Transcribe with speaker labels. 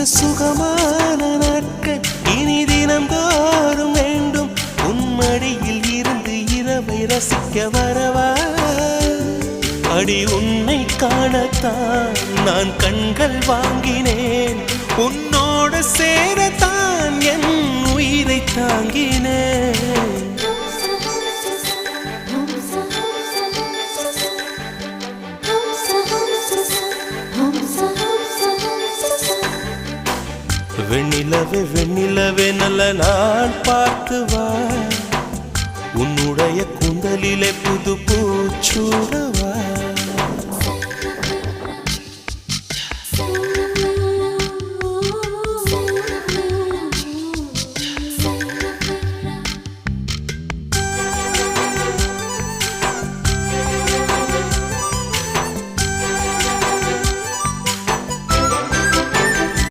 Speaker 1: சுகமான நாட்கள் இனி தினம்தோறும் வேண்டும். உன்மடியில் இருந்து இரவை ரசிக்க வரவா? அடி உன்னை காணத்தான் நான் கண்கள் வாங்கினேன். உன்னோடு சேரத்தான் என் உயிரை தாங்கினேன். வெண்ணிலவே வெண்ணிலவே நல்ல நாள் பார்த்து வா. உன்னுடைய கூந்தலிலே புது பூச்சூடவா.